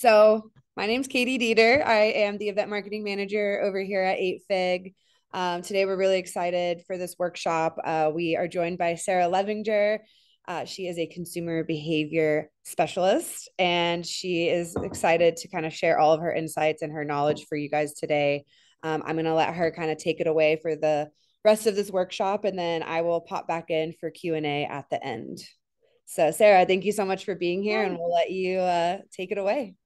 So my name's Katie Dieter. I am the event marketing manager over here at 8Fig. Today, we're really excited for this workshop. We are joined by Sarah Levinger. She is a consumer behavior specialist, and she is excited to kind of share all of her insights and her knowledge for you guys today. I'm going to let her kind of take it away for the rest of this workshop, and then I will pop back in for Q&A at the end. So, Sarah, thank you so much for being here, and we'll let you take it away.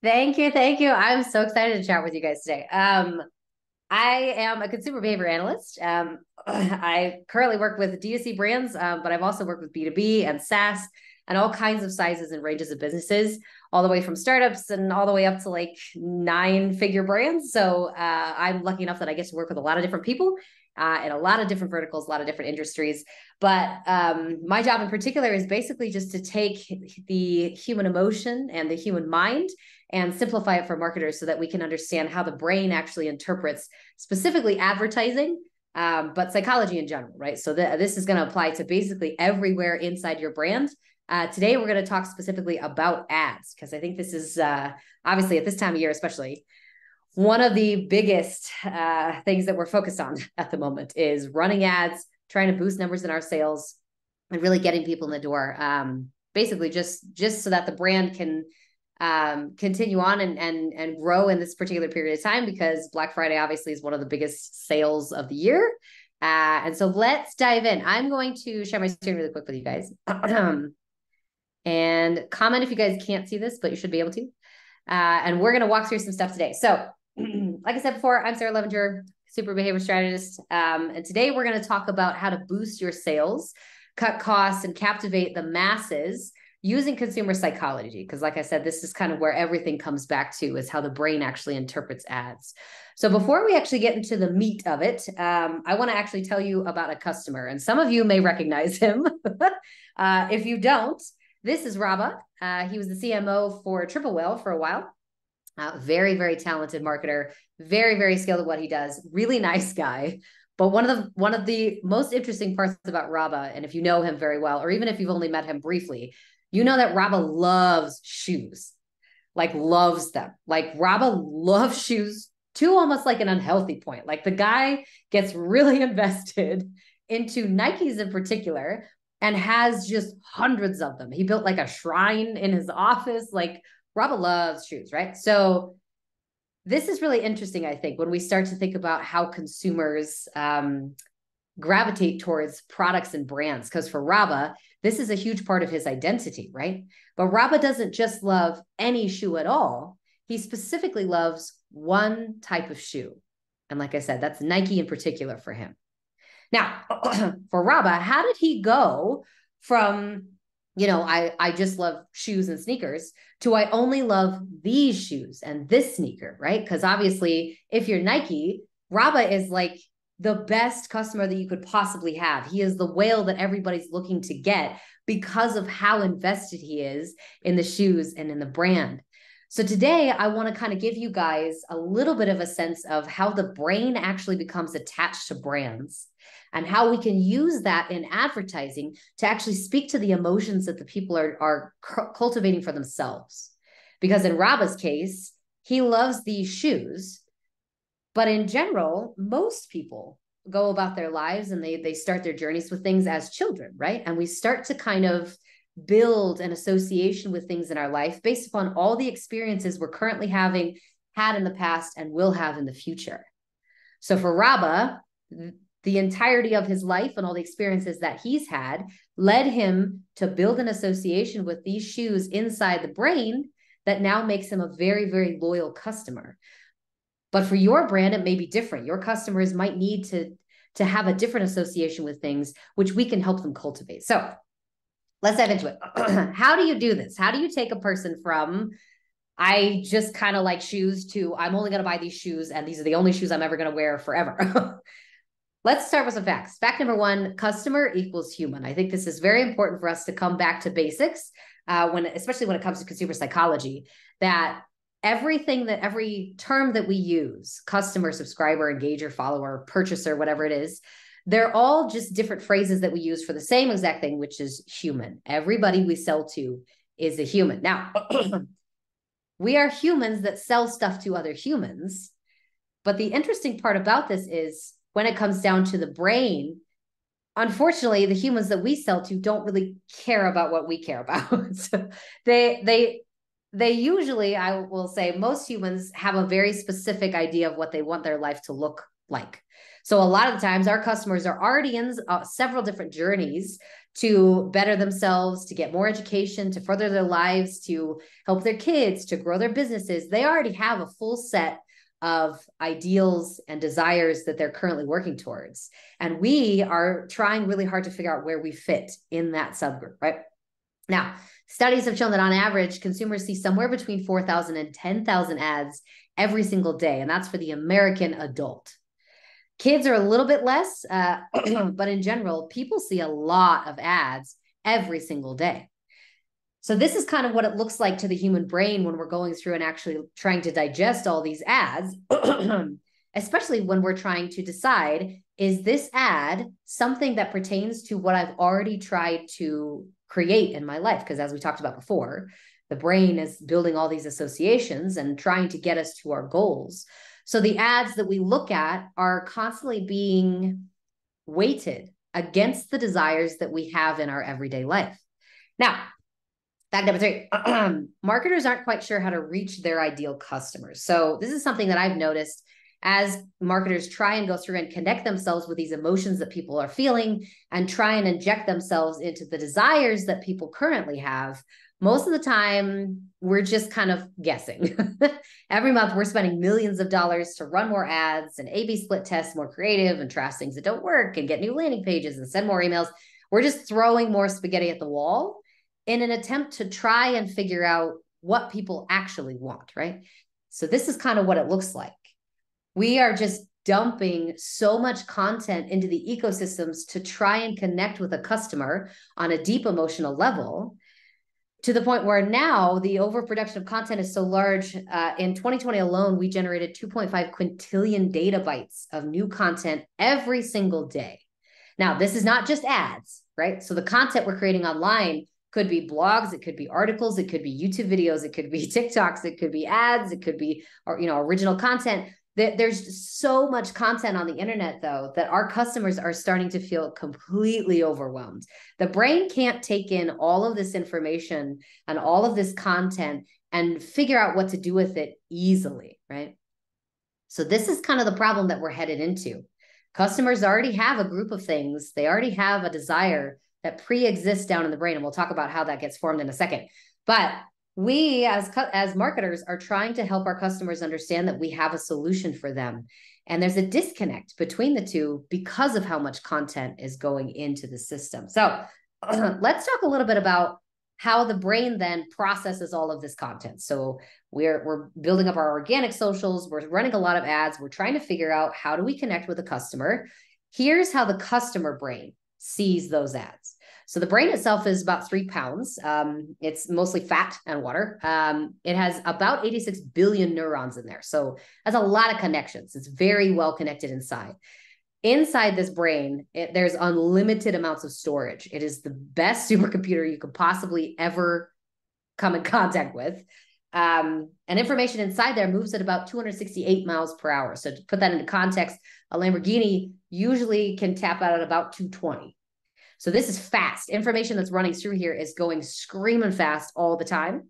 Thank you. Thank you. I'm so excited to chat with you guys today. I am a consumer behavior analyst. I currently work with D2C brands, but I've also worked with B2B and SaaS and all kinds of sizes and ranges of businesses, all the way from startups and all the way up to like 9-figure brands. So I'm lucky enough that I get to work with a lot of different people in a lot of different verticals, a lot of different industries. But my job in particular is basically just to take the human emotion and the human mind and simplify it for marketers so that we can understand how the brain actually interprets specifically advertising, but psychology in general, right? So this is going to apply to basically everywhere inside your brand. Today, we're going to talk specifically about ads, because I think this is obviously at this time of year, especially, one of the biggest things that we're focused on at the moment is running ads, trying to boost numbers in our sales, and really getting people in the door. Basically, just so that the brand can continue on and grow in this particular period of time, because Black Friday obviously is one of the biggest sales of the year. And so let's dive in. I'm going to share my screen really quick with you guys and comment if you guys can't see this, but you should be able to. And we're going to walk through some stuff today. So like I said before, I'm Sarah Levinger, Consumer Behavior Strategist. And today we're going to talk about how to boost your sales, cut costs, and captivate the masses using consumer psychology. Because like I said, this is kind of where everything comes back to, is how the brain actually interprets ads. So before we actually get into the meat of it, I want to actually tell you about a customer. And some of you may recognize him. If you don't, this is Rabba. He was the CMO for Triple Whale for a while. Very, very talented marketer, very, very skilled at what he does. Really nice guy. But one of the most interesting parts about Rabba, and if you know him very well, or even if you've only met him briefly, you know that Rabba loves shoes, like loves them. Like Rabba loves shoes to almost like an unhealthy point. Like the guy gets really invested into Nikes in particular and has just hundreds of them. He built like a shrine in his office. Like Rabba loves shoes, right? So this is really interesting, I think, when we start to think about how consumers gravitate towards products and brands. Because for Rabba, this is a huge part of his identity, right? But Rabba doesn't just love any shoe at all. He specifically loves one type of shoe. And like I said, that's Nike in particular for him. Now, for Rabba, how did he go from, I just love shoes and sneakers to I only love these shoes and this sneaker, right? Because obviously, if you're Nike, Rabba is like the best customer that you could possibly have. He is the whale that everybody's looking to get because of how invested he is in the shoes and in the brand. So today, I want to kind of give you guys a little bit of a sense of how the brain actually becomes attached to brands and how we can use that in advertising to actually speak to the emotions that the people are cultivating for themselves. Because in Rabba's case, he loves these shoes, but in general, most people go about their lives and they start their journeys with things as children, right? And we start to kind of build an association with things in our life based upon all the experiences we're currently having, had in the past, and will have in the future. So for Rabba, the entirety of his life and all the experiences that he's had led him to build an association with these shoes inside the brain that now makes him a very, very loyal customer. But for your brand, it may be different. Your customers might need to have a different association with things, which we can help them cultivate. So let's dive into it. How do you do this? How do you take a person from, I just kind of like shoes, to I'm only going to buy these shoes and these are the only shoes I'm ever going to wear forever? Let's start with some facts. Fact number one, customer equals human. I think this is very important for us to come back to basics, especially when it comes to consumer psychology, that every term that we use, customer, subscriber, engager, follower, purchaser, whatever it is, they're all just different phrases that we use for the same exact thing, which is human. Everybody we sell to is a human. Now, We are humans that sell stuff to other humans. But the interesting part about this is when it comes down to the brain, unfortunately, the humans that we sell to don't really care about what we care about. So they usually, I will say, most humans have a very specific idea of what they want their life to look like. So a lot of the times our customers are already in several different journeys to better themselves, to get more education, to further their lives, to help their kids, to grow their businesses. They already have a full set of ideals and desires that they're currently working towards. And we are trying really hard to figure out where we fit in that subgroup, right? Now, studies have shown that on average, consumers see somewhere between 4,000 and 10,000 ads every single day. And that's for the American adult. Kids are a little bit less, but in general, people see a lot of ads every single day. So this is kind of what it looks like to the human brain when we're going through and actually trying to digest all these ads, especially when we're trying to decide, is this ad something that pertains to what I've already tried to create in my life? Because as we talked about before, the brain is building all these associations and trying to get us to our goals. So the ads that we look at are constantly being weighted against the desires that we have in our everyday life. Now, fact number 3, marketers aren't quite sure how to reach their ideal customers. So this is something that I've noticed as marketers try and go through and connect themselves with these emotions that people are feeling and try and inject themselves into the desires that people currently have. Most of the time, we're just kind of guessing. Every month, we're spending millions of dollars to run more ads and A/B split tests, more creative, and trash things that don't work and get new landing pages and send more emails. We're just throwing more spaghetti at the wall in an attempt to try and figure out what people actually want, right? So this is kind of what it looks like. We are just dumping so much content into the ecosystems to try and connect with a customer on a deep emotional level, to the point where now the overproduction of content is so large. In 2020 alone, we generated 2.5 quintillion data bytes of new content every single day. Now, this is not just ads, right? So the content we're creating online could be blogs, it could be articles, it could be YouTube videos, it could be TikToks, it could be ads, it could be, or, original content. There's so much content on the internet, though, that our customers are starting to feel completely overwhelmed. The brain can't take in all of this information and all of this content and figure out what to do with it easily, right? So this is kind of the problem that we're headed into. Customers already have a group of things. They already have a desire that pre-exists down in the brain. And we'll talk about how that gets formed in a second. But we as marketers are trying to help our customers understand that we have a solution for them. And there's a disconnect between the two because of how much content is going into the system. So let's talk a little bit about how the brain then processes all of this content. So we're building up our organic socials. We're running a lot of ads. We're trying to figure out, how do we connect with a customer? Here's how the customer brain sees those ads. So the brain itself is about 3 pounds. It's mostly fat and water. It has about 86 billion neurons in there. So that's a lot of connections. It's very well connected inside. Inside this brain, there's unlimited amounts of storage. It is the best supercomputer you could possibly ever come in contact with. And information inside there moves at about 268 miles per hour. So to put that into context, a Lamborghini usually can tap out at about 220. So this is fast. Information that's running through here is going screaming fast all the time.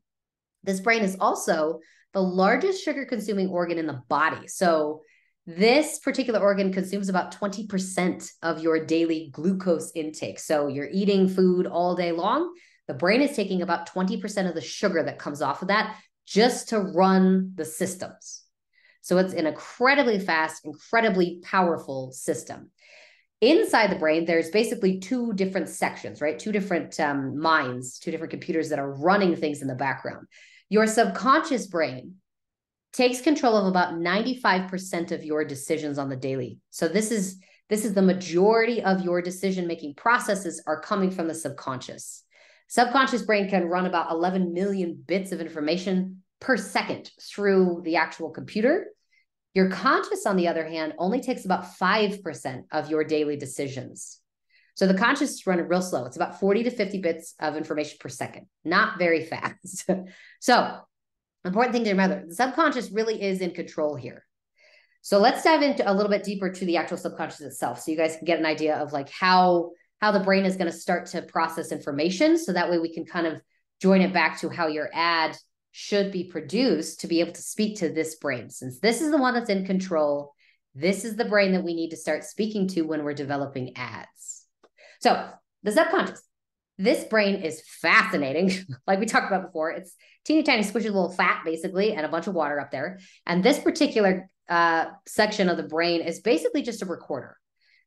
This brain is also the largest sugar consuming organ in the body. So this particular organ consumes about 20% of your daily glucose intake. So you're eating food all day long. The brain is taking about 20% of the sugar that comes off of that just to run the systems. So it's an incredibly fast, incredibly powerful system. Inside the brain, there's basically 2 different sections, right? 2 different minds, 2 different computers that are running things in the background. Your subconscious brain takes control of about 95% of your decisions on the daily. So this is the majority of your decision-making processes are coming from the subconscious. Subconscious brain can run about 11 million bits of information per second through the actual computer. Your conscious, on the other hand, only takes about 5% of your daily decisions. So the conscious is running real slow. It's about 40 to 50 bits of information per second, not very fast. So Important thing to remember, the subconscious really is in control here. So let's dive into a little bit deeper to the actual subconscious itself, so you guys can get an idea of like how the brain is going to start to process information. So that way we can kind of join it back to how your ad should be produced to be able to speak to this brain. Since this is the one that's in control, this is the brain that we need to start speaking to when we're developing ads. So the subconscious, this brain is fascinating. Like we talked about before, it's teeny tiny squishy little fat basically, and a bunch of water up there. And this particular section of the brain is basically just a recorder.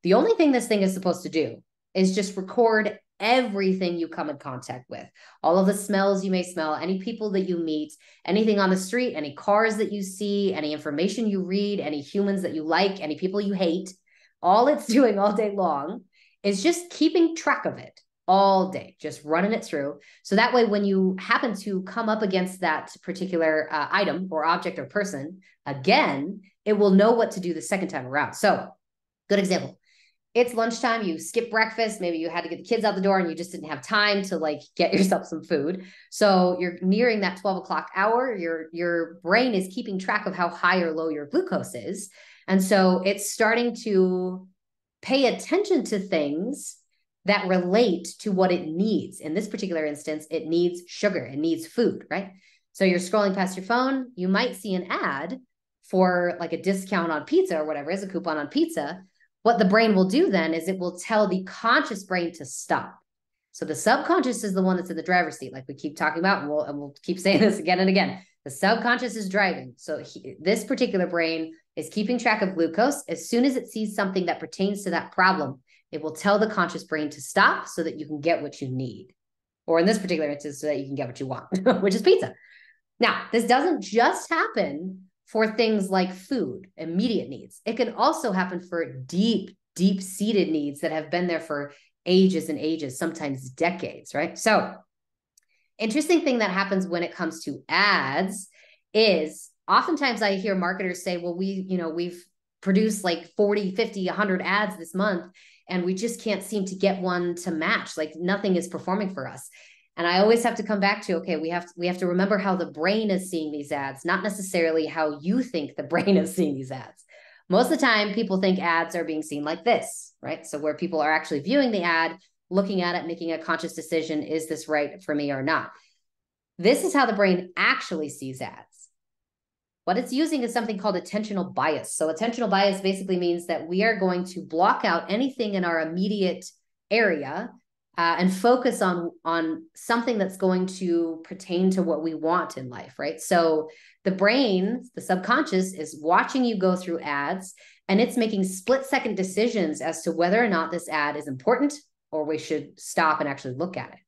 The only thing this thing is supposed to do is just record everything you come in contact with, all of the smells you may smell, any people that you meet, anything on the street, any cars that you see, any information you read, any humans that you like, any people you hate. All it's doing all day long is just keeping track of it all day, just running it through. So that way, when you happen to come up against that particular item or object or person again, it will know what to do the second time around. So good example. It's lunchtime, you skip breakfast, maybe you had to get the kids out the door and you just didn't have time to like get yourself some food. So you're nearing that 12 o'clock hour, your brain is keeping track of how high or low your glucose is. And so it's starting to pay attention to things that relate to what it needs. In this particular instance, it needs sugar, it needs food, right? So you're scrolling past your phone, you might see an ad for like a discount on pizza or whatever, is a coupon on pizza. What the brain will do then is it will tell the conscious brain to stop. So the subconscious is the one that's in the driver's seat, like we keep talking about, and we'll keep saying this again and again. The subconscious is driving. So this particular brain is keeping track of glucose. As soon as it sees something that pertains to that problem, it will tell the conscious brain to stop so that you can get what you need. Or in this particular instance, so that you can get what you want, which is pizza. Now, this doesn't just happen for things like food, immediate needs. It can also happen for deep, deep-seated needs that have been there for ages and ages, sometimes decades, right? So interesting thing that happens when it comes to ads is oftentimes I hear marketers say, well, we've produced like 40, 50, 100 ads this month, and we just can't seem to get one to match. Like nothing is performing for us. And I always have to come back to, okay, we have to remember how the brain is seeing these ads, not necessarily how you think the brain is seeing these ads. Most of the time, people think ads are being seen like this, right? So where people are actually viewing the ad, looking at it, making a conscious decision, is this right for me or not? This is how the brain actually sees ads. What it's using is something called attentional bias. So attentional bias basically means that we are going to block out anything in our immediate area and focus on something that's going to pertain to what we want in life, right? So the brain, the subconscious, is watching you go through ads, and it's making split-second decisions as to whether or not this ad is important or we should stop and actually look at it.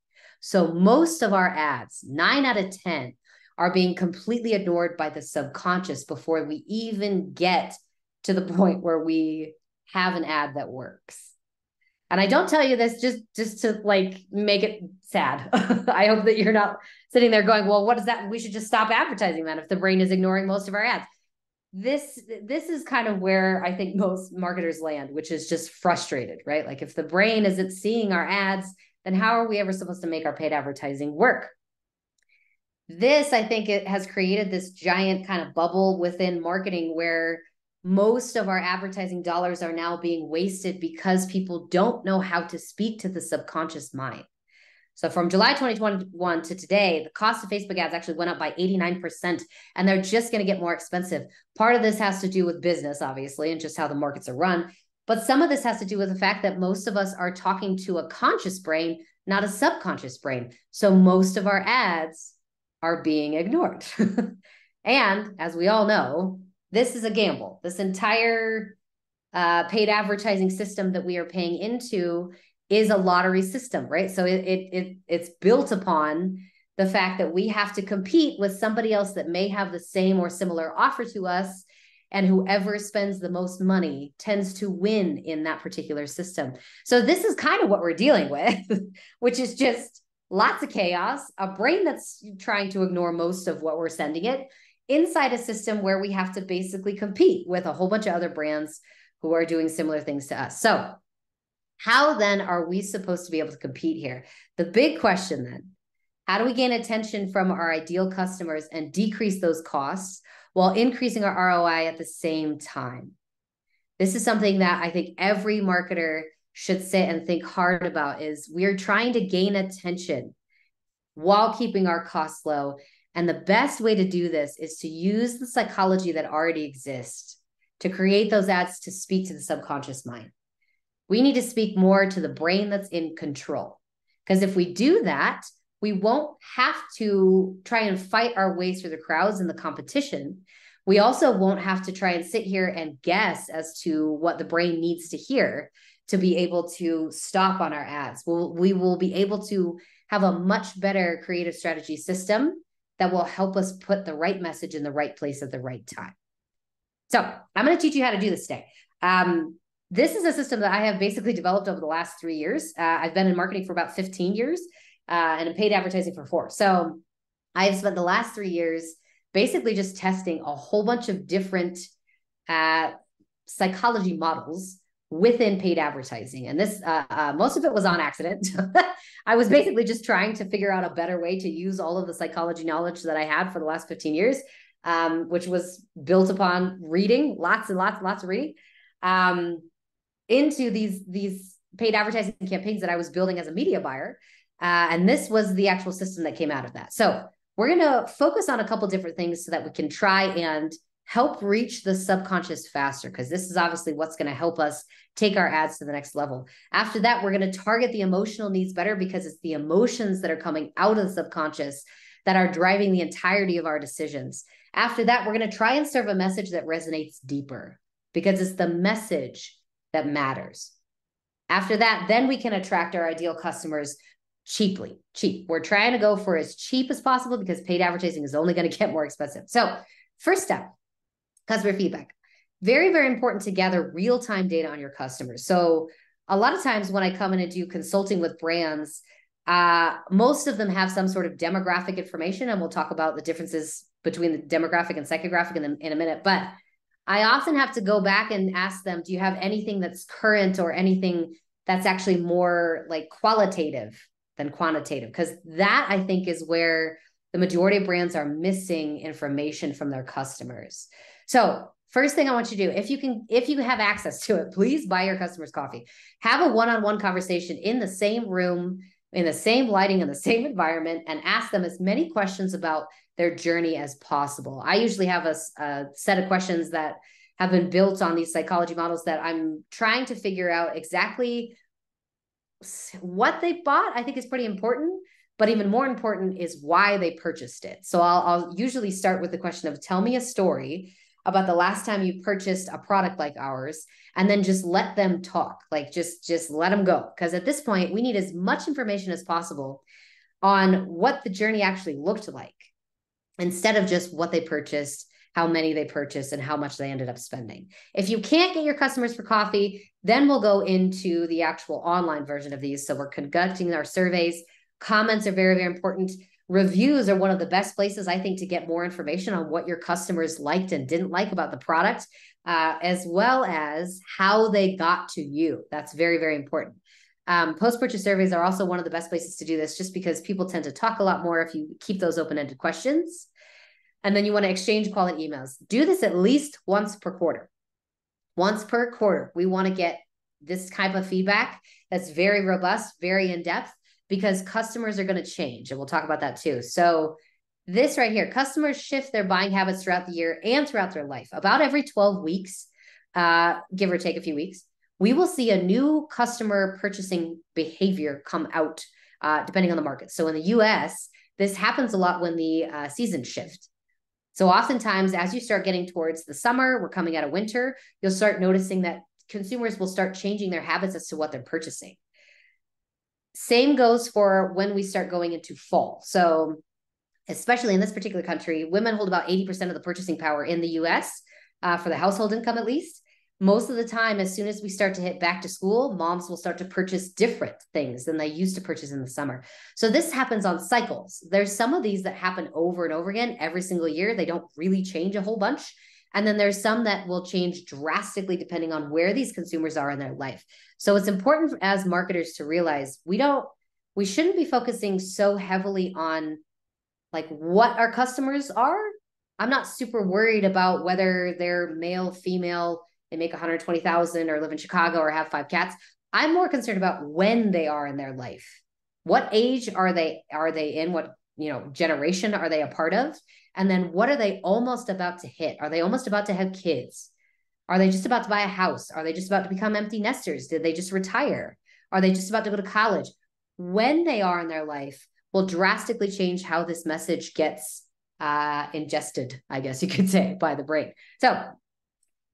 So most of our ads, 9 out of 10, are being completely ignored by the subconscious before we even get to the point where we have an ad that works. And I don't tell you this just to like make it sad. I hope that you're not sitting there going, well, what is that? We should just stop advertising that if the brain is ignoring most of our ads. This is kind of where I think most marketers land, which is just frustrated, right? Like if the brain isn't seeing our ads, then how are we ever supposed to make our paid advertising work? This, I think, it has created this giant kind of bubble within marketing where most of our advertising dollars are now being wasted because people don't know how to speak to the subconscious mind. So from July 2021 to today, the cost of Facebook ads actually went up by 89%, and they're just going to get more expensive. Part of this has to do with business, obviously, and just how the markets are run. But some of this has to do with the fact that most of us are talking to a conscious brain, not a subconscious brain. So most of our ads are being ignored. And as we all know, this is a gamble. This entire paid advertising system that we are paying into is a lottery system, right? So it's built upon the fact that we have to compete with somebody else that may have the same or similar offer to us, and whoever spends the most money tends to win in that particular system. So this is kind of what we're dealing with, which is just lots of chaos, a brain that's trying to ignore most of what we're sending it, inside a system where we have to basically compete with a whole bunch of other brands who are doing similar things to us. So how then are we supposed to be able to compete here? The big question then, How do we gain attention from our ideal customers and decrease those costs while increasing our ROI at the same time? This is something that I think every marketer should sit and think hard about, is we're trying to gain attention while keeping our costs low. And the best way to do this is to use the psychology that already exists to create those ads to speak to the subconscious mind. We need to speak more to the brain that's in control. Because if we do that, we won't have to try and fight our way through the crowds and the competition. We also won't have to try and sit here and guess as to what the brain needs to hear to be able to stop on our ads. We will be able to have a much better creative strategy system that will help us put the right message in the right place at the right time. So I'm going to teach you how to do this today. This is a system that I have basically developed over the last 3 years. I've been in marketing for about 15 years and in paid advertising for 4. So I've spent the last 3 years basically just testing a whole bunch of different psychology models within paid advertising. And this, most of it was on accident. I was basically just trying to figure out a better way to use all of the psychology knowledge that I had for the last 15 years, which was built upon reading, lots and lots of reading, into these paid advertising campaigns that I was building as a media buyer. And this was the actual system that came out of that. So we're going to focus on a couple different things so that we can try and help reach the subconscious faster, because this is obviously what's going to help us take our ads to the next level. After that, we're going to target the emotional needs better, because it's the emotions that are coming out of the subconscious that are driving the entirety of our decisions. After that, we're going to try and serve a message that resonates deeper, because it's the message that matters. After that, then we can attract our ideal customers cheap. We're trying to go for as cheap as possible, because paid advertising is only going to get more expensive. So first step, customer feedback. Very, very important to gather real-time data on your customers. So a lot of times when I come in and do consulting with brands, most of them have some sort of demographic information, and we'll talk about the differences between the demographic and psychographic in a minute. But I often have to go back and ask them, do you have anything that's current or anything that's actually more like qualitative than quantitative? Because that, I think, is where the majority of brands are missing information from their customers. So first thing I want you to do, if you have access to it, please buy your customers coffee. Have a one-on-one conversation in the same room, in the same lighting, in the same environment, and ask them as many questions about their journey as possible. I usually have a set of questions that have been built on these psychology models that I'm trying to figure out exactly what they bought. I think is pretty important, but even more important is why they purchased it. So I'll usually start with the question of, tell me a story about the last time you purchased a product like ours, and then just let them talk, like just let them go. Because at this point, we need as much information as possible on what the journey actually looked like, instead of just what they purchased, how many they purchased, and how much they ended up spending. If you can't get your customers for coffee, then we'll go into the actual online version of these. So we're conducting our surveys. Comments are very, very important. Reviews are one of the best places, I think, to get more information on what your customers liked and didn't like about the product, as well as how they got to you. That's very, very important. Post-purchase surveys are also one of the best places to do this, just because people tend to talk a lot more if you keep those open-ended questions. And then you want to exchange quality emails. Do this at least once per quarter. Once per quarter, we want to get this type of feedback that's very robust, very in-depth, because customers are going to change. And we'll talk about that too. So this right here, customers shift their buying habits throughout the year and throughout their life. About every 12 weeks, give or take a few weeks, we will see a new customer purchasing behavior come out, depending on the market. So in the US, this happens a lot when the seasons shift. So oftentimes, as you start getting towards the summer, we're coming out of winter, you'll start noticing that consumers will start changing their habits as to what they're purchasing. Same goes for when we start going into fall. So especially in this particular country, women hold about 80% of the purchasing power in the US, for the household income, at least. Most of the time, as soon as we start to hit back to school, moms will start to purchase different things than they used to purchase in the summer. So this happens on cycles. There's some of these that happen over and over again every single year. They don't really change a whole bunch. And then there's some that will change drastically depending on where these consumers are in their life. So it's important as marketers to realize we don't we shouldn't be focusing so heavily on like what our customers are. I'm not super worried about whether they're male, female, they make 120,000 or live in Chicago or have 5 cats. I'm more concerned about when they are in their life. What age are they in? What, generation are they a part of? And then what are they almost about to hit? Are they almost about to have kids? Are they just about to buy a house? Are they just about to become empty nesters? Did they just retire? Are they just about to go to college? When they are in their life will drastically change how this message gets ingested, I guess you could say, by the brain. So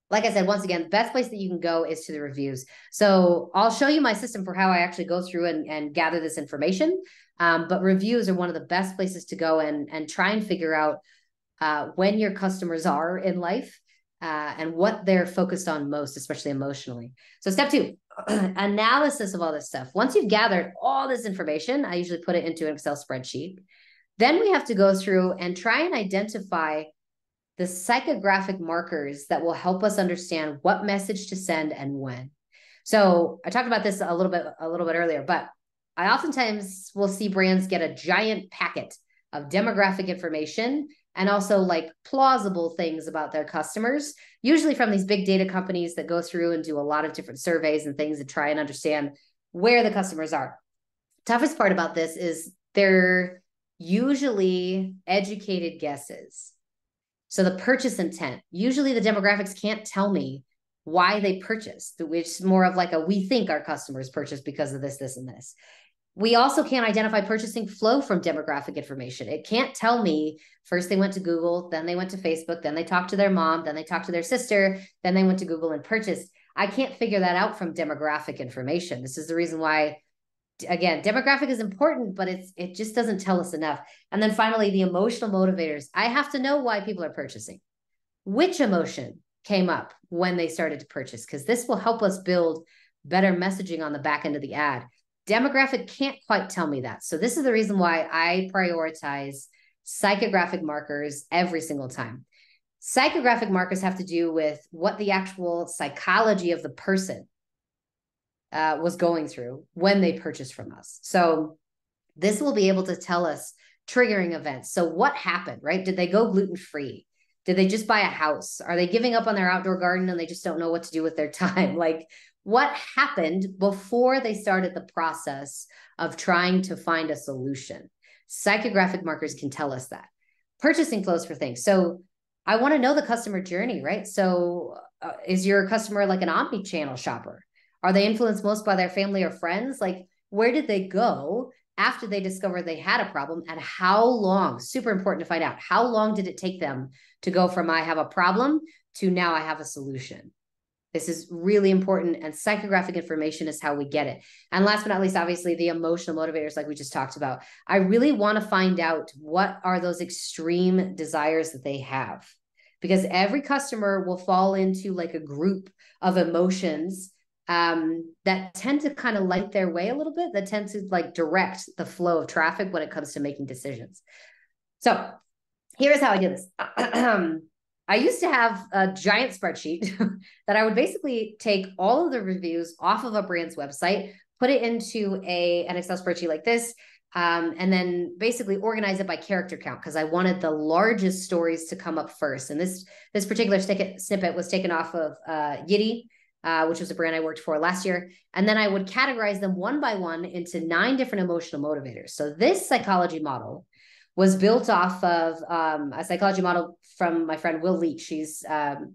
like I said, once again, the best place that you can go is to the reviews. So I'll show you my system for how I actually go through and gather this information. But reviews are one of the best places to go and try and figure out when your customers are in life and what they're focused on most, especially emotionally. So step 2, analysis of all this stuff. Once you've gathered all this information, I usually put it into an Excel spreadsheet. Then we have to go through and try and identify the psychographic markers that will help us understand what message to send and when. So I talked about this a little bit earlier, but I oftentimes will see brands get a giant packet of demographic information and also like plausible things about their customers, usually from these big data companies that go through and do a lot of different surveys and things and try and understand where the customers are. Toughest part about this is they're usually educated guesses. So the purchase intent, usually the demographics can't tell me why they purchased, which is more of like we think our customers purchased because of this, this, and this. We also can't identify purchasing flow from demographic information. It can't tell me first they went to Google, then they went to Facebook, then they talked to their mom, then they talked to their sister, then they went to Google and purchased. I can't figure that out from demographic information. This is the reason why, again, demographic is important, but it just doesn't tell us enough. And then finally, the emotional motivators. I have to know why people are purchasing. Which emotion came up when they started to purchase? Because this will help us build better messaging on the back end of the ad. Demographic can't quite tell me that. So this is the reason why I prioritize psychographic markers every single time. Psychographic markers have to do with what the actual psychology of the person was going through when they purchased from us. So this will be able to tell us triggering events. So what happened, right? Did they go gluten-free? Did they just buy a house? Are they giving up on their outdoor garden and they just don't know what to do with their time? Like, what happened before they started the process of trying to find a solution? Psychographic markers can tell us that. Purchasing flows for things. So I want to know the customer journey, right? So is your customer like an omni-channel shopper? Are they influenced most by their family or friends? Like, where did they go after they discovered they had a problem, and how long? Super important to find out. How long did it take them to go from I have a problem to now I have a solution? This is really important, and psychographic information is how we get it. And last but not least, obviously, the emotional motivators, like we just talked about. I really want to find out what are those extreme desires that they have, because every customer will fall into like a group of emotions that tend to kind of light their way a little bit, that tend to like direct the flow of traffic when it comes to making decisions. So here's how I do this. I used to have a giant spreadsheet that I would basically take all of the reviews off of a brand's website, put it into an Excel spreadsheet like this, and then basically organize it by character count, because I wanted the largest stories to come up first. And this particular snippet was taken off of Yiddy, which was a brand I worked for last year. And then I would categorize them one by one into 9 different emotional motivators. So this psychology model was built off of a psychology model from my friend Will Leach. He's an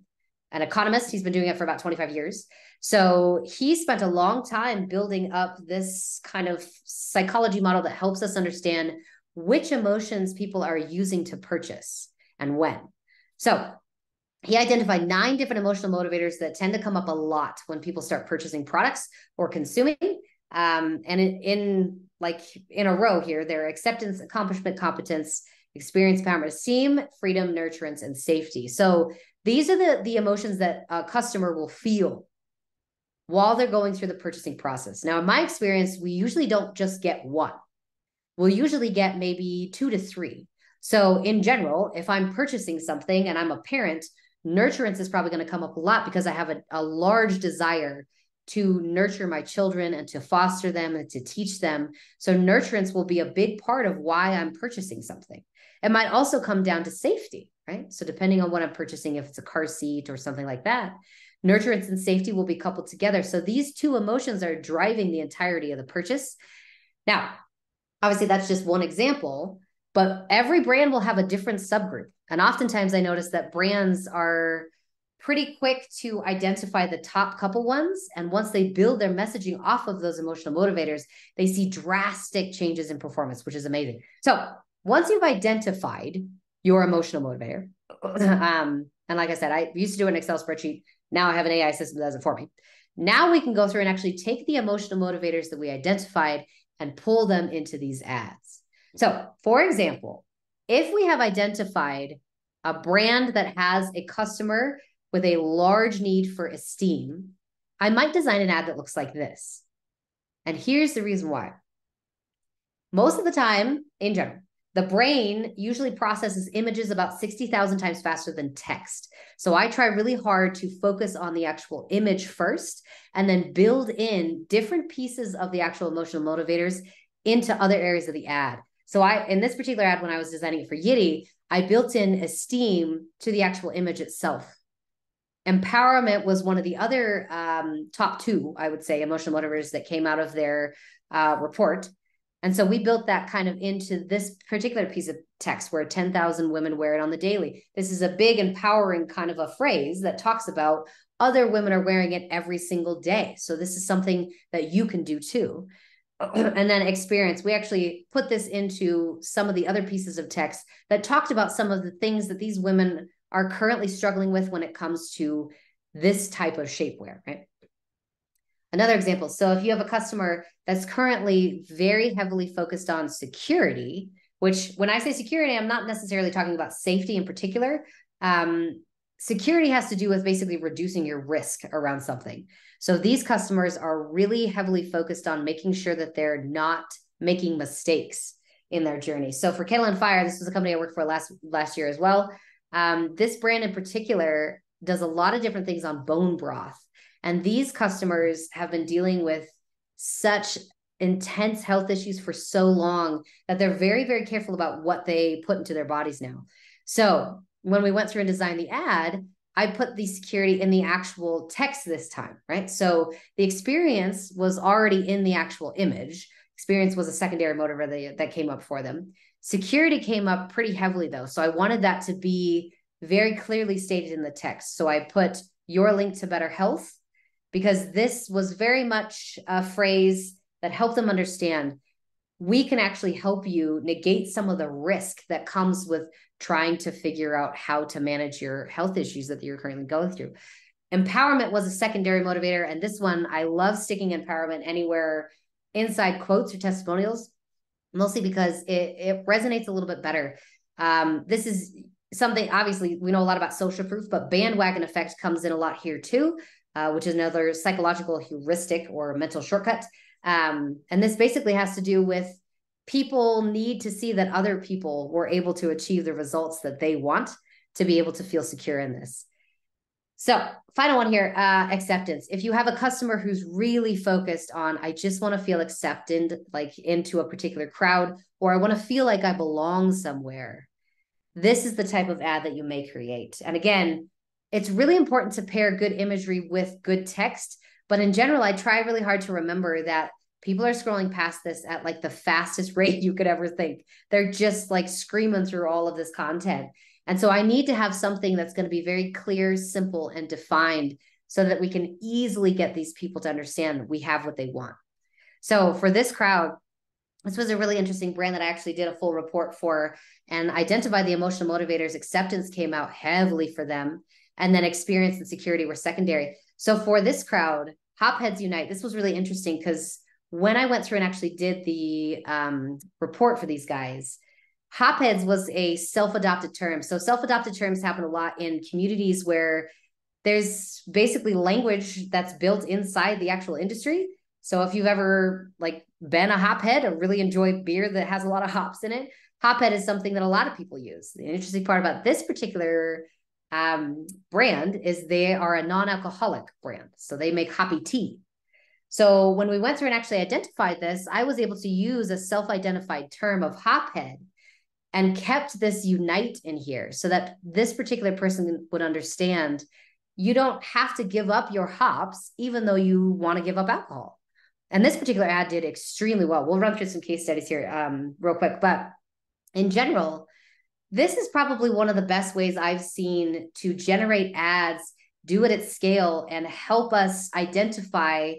economist. He's been doing it for about 25 years. So he spent a long time building up this kind of psychology model that helps us understand which emotions people are using to purchase and when. So he identified 9 different emotional motivators that tend to come up a lot when people start purchasing products or consuming. And in a row here, they're acceptance, accomplishment, competence, experience, empowerment, esteem, freedom, nurturance, and safety. So these are the emotions that a customer will feel while they're going through the purchasing process. Now, in my experience, we usually don't just get one. We'll usually get maybe 2 to 3. So in general, if I'm purchasing something and I'm a parent, nurturance is probably going to come up a lot, because I have a large desire to nurture my children and to foster them and to teach them. So nurturance will be a big part of why I'm purchasing something. It might also come down to safety, right? So depending on what I'm purchasing, if it's a car seat or something like that, nurturance and safety will be coupled together. So these two emotions are driving the entirety of the purchase. Now, obviously that's just one example, but every brand will have a different subgroup. And oftentimes I notice that brands are pretty quick to identify the top couple ones. And once they build their messaging off of those emotional motivators, they see drastic changes in performance, which is amazing. So once you've identified your emotional motivator, and like I said, I used to do an Excel spreadsheet. Now I have an AI system that does it for me. Now we can go through and actually take the emotional motivators that we identified and pull them into these ads. So for example, if we have identified a brand that has a customer with a large need for esteem, I might design an ad that looks like this. And here's the reason why. Most of the time, in general, the brain usually processes images about 60,000 times faster than text. So I try really hard to focus on the actual image first and then build in different pieces of the actual emotional motivators into other areas of the ad. So in this particular ad, when I was designing it for Yitty, I built in esteem to the actual image itself. Empowerment was one of the other top two, I would say, emotional motivators that came out of their report. And so we built that kind of into this particular piece of text where 10,000 women wear it on the daily. This is a big empowering kind of a phrase that talks about other women are wearing it every single day. So this is something that you can do too. And then experience, we actually put this into some of the other pieces of text that talked about some of the things that these women are currently struggling with when it comes to this type of shapewear, right? Another example. So if you have a customer that's currently very heavily focused on security, which when I say security, I'm not necessarily talking about safety in particular. Security has to do with basically reducing your risk around something. So these customers are really heavily focused on making sure that they're not making mistakes in their journey. So for Kettle and Fire, this was a company I worked for last year as well. This brand in particular does a lot of different things on bone broth. And these customers have been dealing with such intense health issues for so long that they're very, very careful about what they put into their bodies now. So when we went through and designed the ad, I put the security in the actual text this time, right? So the experience was already in the actual image. Experience was a secondary motivator that came up for them. Security came up pretty heavily though. So I wanted that to be very clearly stated in the text. So I put your link to better health, because this was very much a phrase that helped them understand we can actually help you negate some of the risk that comes with trying to figure out how to manage your health issues that you're currently going through. Empowerment was a secondary motivator. And this one, I love sticking empowerment anywhere inside quotes or testimonials, mostly because it resonates a little bit better. This is something, obviously, we know a lot about social proof, but bandwagon effect comes in a lot here too. Which is another psychological heuristic or mental shortcut. And this basically has to do with people need to see that other people were able to achieve the results that they want to be able to feel secure in this. So final one here, acceptance. If you have a customer who's really focused on, I just want to feel accepted, like into a particular crowd, or I want to feel like I belong somewhere, this is the type of ad that you may create. And again, it's really important to pair good imagery with good text. But in general, I try really hard to remember that people are scrolling past this at like the fastest rate you could ever think. They're just like screaming through all of this content. And so I need to have something that's going to be very clear, simple, and defined so that we can easily get these people to understand we have what they want. So for this crowd, this was a really interesting brand that I actually did a full report for and identified the emotional motivators. Acceptance came out heavily for them. And then experience and security were secondary. So for this crowd, Hopheads Unite, this was really interesting because when I went through and actually did the report for these guys, Hopheads was a self-adopted term. So self-adopted terms happen a lot in communities where there's basically language that's built inside the actual industry. So if you've ever like been a hophead or really enjoyed beer that has a lot of hops in it, hophead is something that a lot of people use. The interesting part about this particular brand is they are a non-alcoholic brand. So they make hoppy tea. So when we went through and actually identified this, I was able to use a self-identified term of hophead and kept this unite in here so that this particular person would understand you don't have to give up your hops, even though you want to give up alcohol. And this particular ad did extremely well. We'll run through some case studies here real quick, but in general, this is probably one of the best ways I've seen to generate ads, do it at scale, and help us identify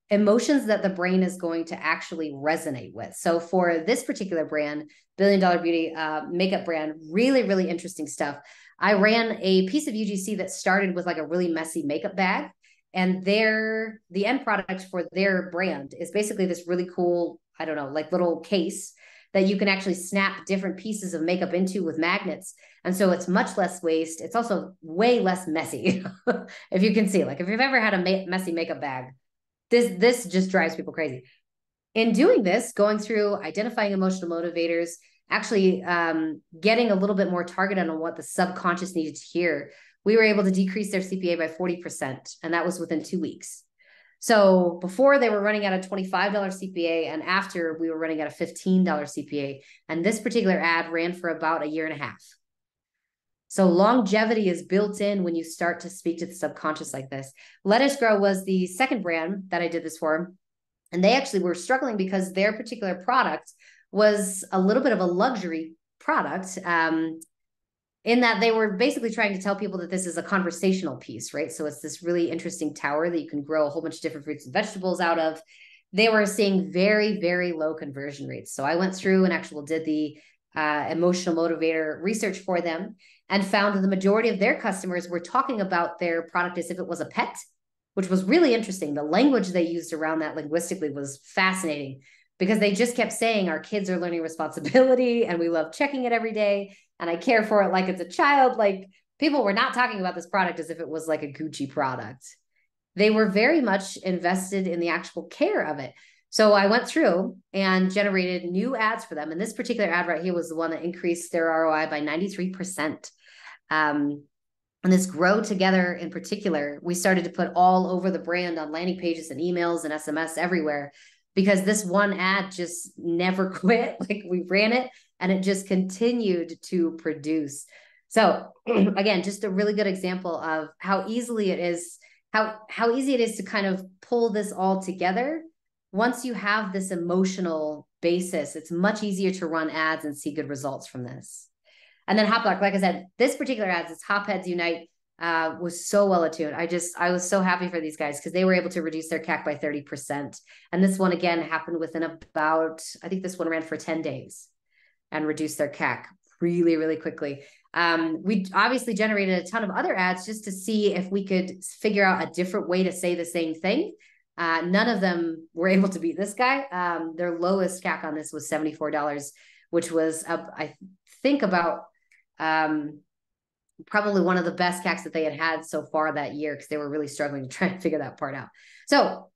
emotions that the brain is going to actually resonate with. So for this particular brand, $1 billion beauty makeup brand, really, really interesting stuff. I ran a piece of UGC that started with like a really messy makeup bag. And the end product for their brand is basically this really cool, I don't know, like little case that you can actually snap different pieces of makeup into with magnets. And so it's much less waste. It's also way less messy. If you can see, like if you've ever had a messy makeup bag, this just drives people crazy. In doing this, going through identifying emotional motivators, actually getting a little bit more targeted on what the subconscious needed to hear, we were able to decrease their CPA by 40%. And that was within 2 weeks. So before they were running at a $25 CPA, and after we were running at a $15 CPA. And this particular ad ran for about a year and a half. So longevity is built in when you start to speak to the subconscious like this. Let Us Grow was the second brand that I did this for. And they actually were struggling because their particular product was a little bit of a luxury product, in that they were basically trying to tell people that this is a conversational piece, right? So it's this really interesting tower that you can grow a whole bunch of different fruits and vegetables out of. They were seeing very, very low conversion rates. So I went through and actually did the emotional motivator research for them and found that the majority of their customers were talking about their product as if it was a pet, which was really interesting. The language they used around that linguistically was fascinating because they just kept saying our kids are learning responsibility and we love checking it every day. And I care for it like it's a child. Like people were not talking about this product as if it was like a Gucci product. They were very much invested in the actual care of it. So I went through and generated new ads for them. And this particular ad right here was the one that increased their ROI by 93%. And this Grow Together in particular, we started to put all over the brand on landing pages and emails and SMS everywhere because this one ad just never quit. Like we ran it and it just continued to produce. So again, just a really good example of how easily it is, how easy it is to kind of pull this all together. Once you have this emotional basis, it's much easier to run ads and see good results from this. And then Hoplark, like I said, this particular ads, it's Hopheads Unite, was so well attuned. I was so happy for these guys because they were able to reduce their CAC by 30%. And this one again happened within about, I think this one ran for 10 days and reduced their CAC really, really quickly. We obviously generated a ton of other ads just to see if we could figure out a different way to say the same thing. None of them were able to beat this guy. Their lowest CAC on this was $74, which was, I think about probably one of the best CACs that they had so far that year because they were really struggling to try and figure that part out. So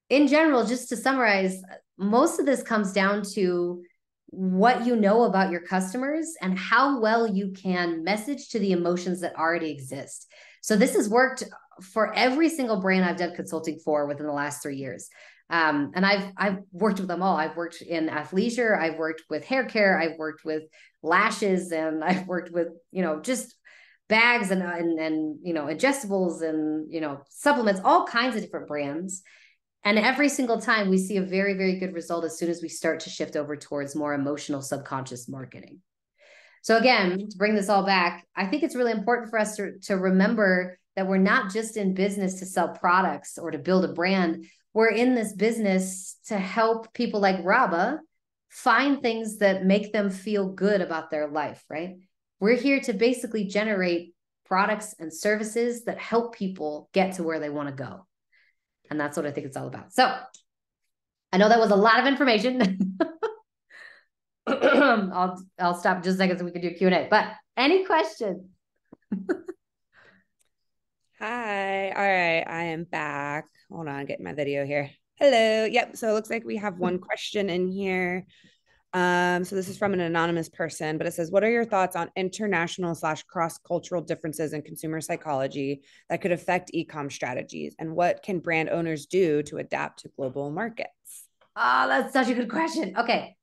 in general, just to summarize, most of this comes down to what you know about your customers and how well you can message to the emotions that already exist. So this has worked for every single brand I've done consulting for within the last 3 years. And I've worked with them all. I've worked in athleisure, I've worked with hair care, I've worked with lashes, and I've worked with, just bags and ingestibles and, supplements, all kinds of different brands. And every single time we see a very, very good result as soon as we start to shift over towards more emotional subconscious marketing. So again, to bring this all back, I think it's really important for us to remember that we're not just in business to sell products or to build a brand. We're in this business to help people like Rabah find things that make them feel good about their life, right? We're here to basically generate products and services that help people get to where they want to go. And that's what I think it's all about. So I know that was a lot of information. I'll stop in just a second so we can do Q&A. But any questions? Hi. All right. I am back. Hold on, getting my video here. Hello. Yep. So it looks like we have one question in here. So this is from an anonymous person, but it says, what are your thoughts on international slash cross-cultural differences in consumer psychology that could affect e-com strategies? And what can brand owners do to adapt to global markets? Oh, that's such a good question. Okay.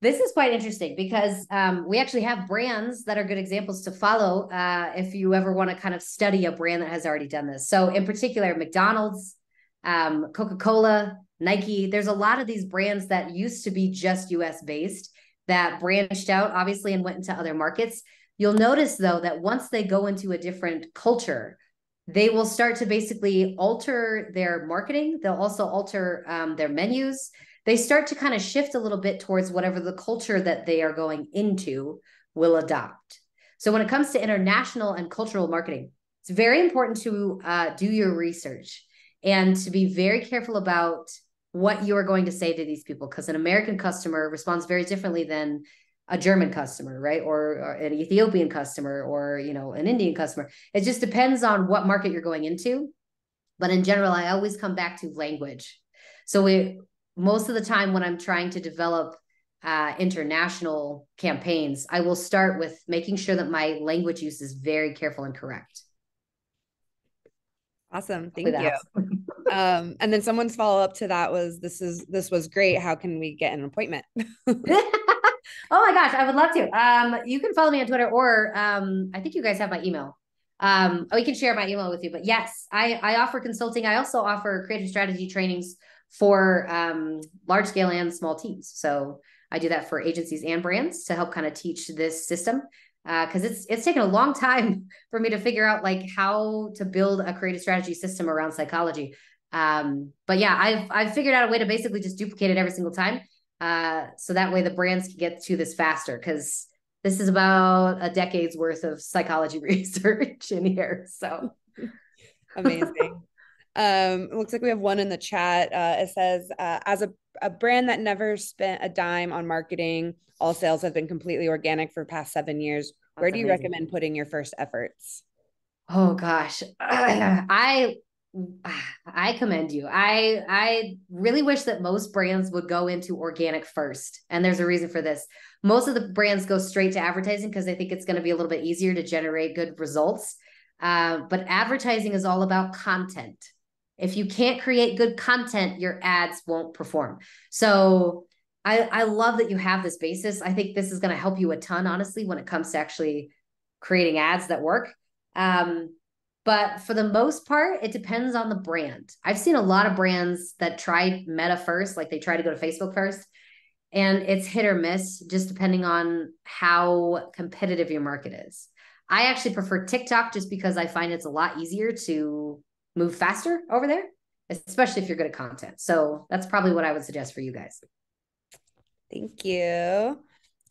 This is quite interesting because we actually have brands that are good examples to follow if you ever want to kind of study a brand that has already done this. So in particular, McDonald's, Coca-Cola, Nike, there's a lot of these brands that used to be just US based that branched out, obviously, and went into other markets. You'll notice, though, that once they go into a different culture, they will start to basically alter their marketing. They'll also alter their menus. They start to kind of shift a little bit towards whatever the culture that they are going into will adopt. So when it comes to international and cultural marketing, it's very important to do your research and to be very careful about what you are going to say to these people, because an American customer responds very differently than a German customer, right? Or an Ethiopian customer, or, you know, an Indian customer. It just depends on what market you're going into. But in general, I always come back to language. So most of the time when I'm trying to develop international campaigns, I will start with making sure that my language use is very careful and correct. Awesome. Hopefully Thank that you. helps. And then someone's follow-up to that was, this was great. How can we get an appointment? Oh my gosh, I would love to. You can follow me on Twitter, or I think you guys have my email. We can share my email with you. But yes, I offer consulting. I also offer creative strategy trainings for large scale and small teams. So I do that for agencies and brands to help kind of teach this system. Because it's taken a long time for me to figure out like how to build a creative strategy system around psychology. But yeah, I've figured out a way to basically just duplicate it every single time. So that way the brands can get to this faster, because this is about a decade's worth of psychology research in here. So Amazing. It looks like we have one in the chat. It says, as a brand that never spent a dime on marketing, all sales have been completely organic for the past 7 years. Where that's do you amazing. recommend putting your first efforts? Oh gosh. I commend you. I really wish that most brands would go into organic first. And there's a reason for this. Most of the brands go straight to advertising because they think it's going to be a little bit easier to generate good results. But advertising is all about content. If you can't create good content, your ads won't perform. So I love that you have this basis. I think this is going to help you a ton, honestly, when it comes to actually creating ads that work. But for the most part, it depends on the brand. I've seen a lot of brands that try Meta first, like they try to go to Facebook first, and it's hit or miss just depending on how competitive your market is. I actually prefer TikTok just because I find it's a lot easier to move faster over there, especially if you're good at content. So that's probably what I would suggest for you guys. Thank you.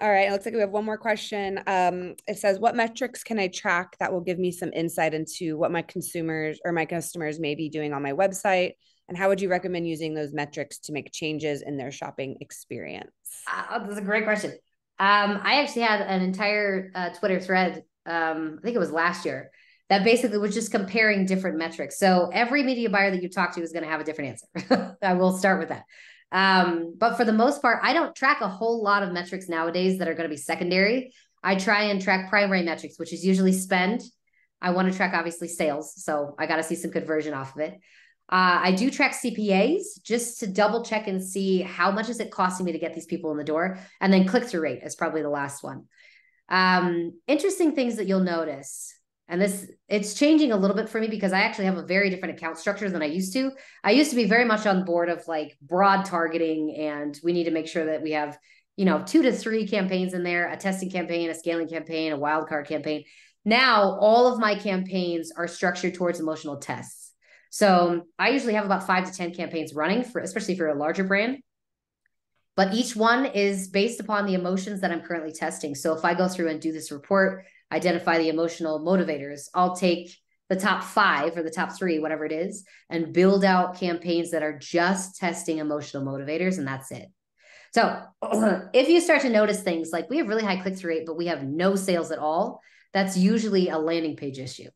All right, it looks like we have one more question. It says, what metrics can I track that will give me some insight into what my consumers or my customers may be doing on my website? And how would you recommend using those metrics to make changes in their shopping experience? That's a great question. I actually had an entire Twitter thread, I think it was last year, that basically was just comparing different metrics. So every media buyer that you talk to is going to have a different answer. I will start with that. But for the most part, I don't track a whole lot of metrics nowadays that are going to be secondary. I try and track primary metrics, which is usually spend. I want to track obviously sales. So I got to see some conversion off of it. I do track CPAs just to double check and see how much is it costing me to get these people in the door. And then click-through rate is probably the last one. Interesting things that you'll notice. And it's changing a little bit for me because I actually have a very different account structure than I used to. I used to be very much on board of like broad targeting, and we need to make sure that we have, 2 to 3 campaigns in there, a testing campaign, a scaling campaign, a wildcard campaign. Now, all of my campaigns are structured towards emotional tests. So I usually have about 5 to 10 campaigns running, especially for a larger brand. But each one is based upon the emotions that I'm currently testing. So if I go through and do this report, identify the emotional motivators, I'll take the top 5 or the top 3, whatever it is, and build out campaigns that are just testing emotional motivators, and that's it. So if you start to notice things like we have really high click-through rate, but we have no sales at all, that's usually a landing page issue.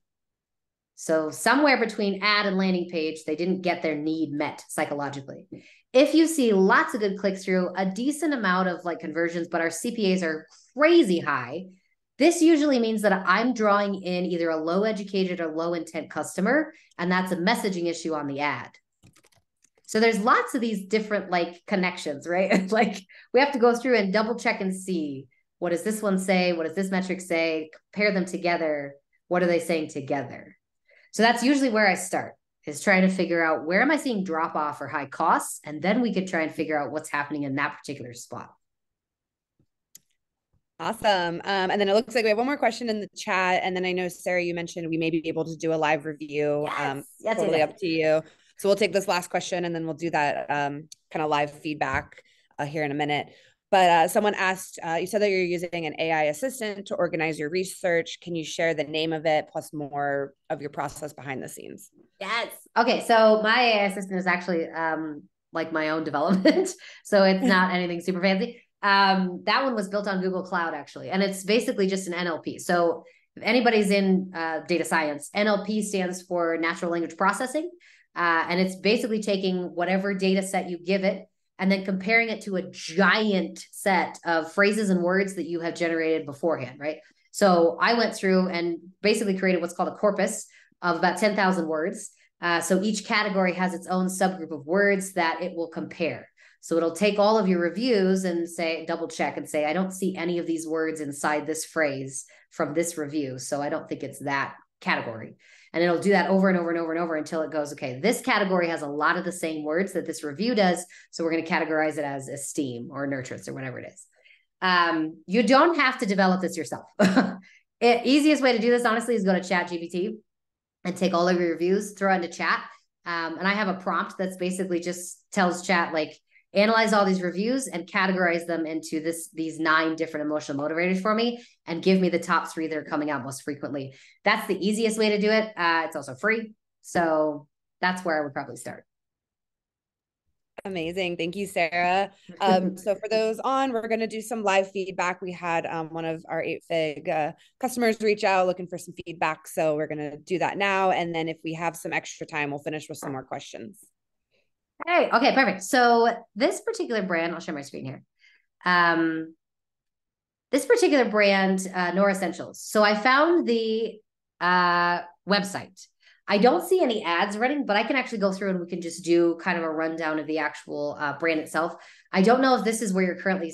So somewhere between ad and landing page, they didn't get their need met psychologically. If you see lots of good click through, a decent amount of like conversions, but our CPAs are crazy high, this usually means that I'm drawing in either a low educated or low intent customer, and that's a messaging issue on the ad. So there's lots of these different like connections, right? Like we have to go through and double check and see, what does this one say? What does this metric say? Compare them together. What are they saying together? So that's usually where I start, is trying to figure out where am I seeing drop off or high costs? And then we could try and figure out what's happening in that particular spot. Awesome. And then it looks like we have one more question in the chat. And then I know, Sarah, you mentioned we may be able to do a live review. Yes, Totally up to you. So we'll take this last question and then we'll do that kind of live feedback here in a minute. But someone asked, you said that you're using an AI assistant to organize your research. Can you share the name of it plus more of your process behind the scenes? Yes. Okay. So my AI assistant is actually like my own development. So it's not anything super fancy. That one was built on Google Cloud actually. And it's basically just an NLP. So if anybody's in data science, NLP stands for natural language processing. And it's basically taking whatever data set you give it and then comparing it to a giant set of phrases and words that you have generated beforehand, right? So I went through and basically created what's called a corpus of about 10,000 words. So each category has its own subgroup of words that it will compare. So it'll take all of your reviews and say, double check and say, I don't see any of these words inside this phrase from this review. So I don't think it's that category. And it'll do that over and over and over and over until it goes, okay, this category has a lot of the same words that this review does. So we're going to categorize it as esteem or nurturance or whatever it is. You don't have to develop this yourself. Easiest way to do this, honestly, is go to ChatGPT and take all of your reviews, throw it into chat. And I have a prompt that's basically just tells chat, like, analyze all these reviews and categorize them into these 9 different emotional motivators for me and give me the top 3 that are coming out most frequently. That's the easiest way to do it. It's also free. So that's where I would probably start. Amazing. Thank you, Sarah. So for those on, we're going to do some live feedback. We had one of our 8-Fig customers reach out looking for some feedback. So we're going to do that now. And then if we have some extra time, we'll finish with some more questions. Hey, okay, perfect. So this particular brand, I'll share my screen here. This particular brand, Nora Essentials. So I found the website. I don't see any ads running, but I can actually go through and we can just do kind of a rundown of the actual brand itself. I don't know if this is where you're currently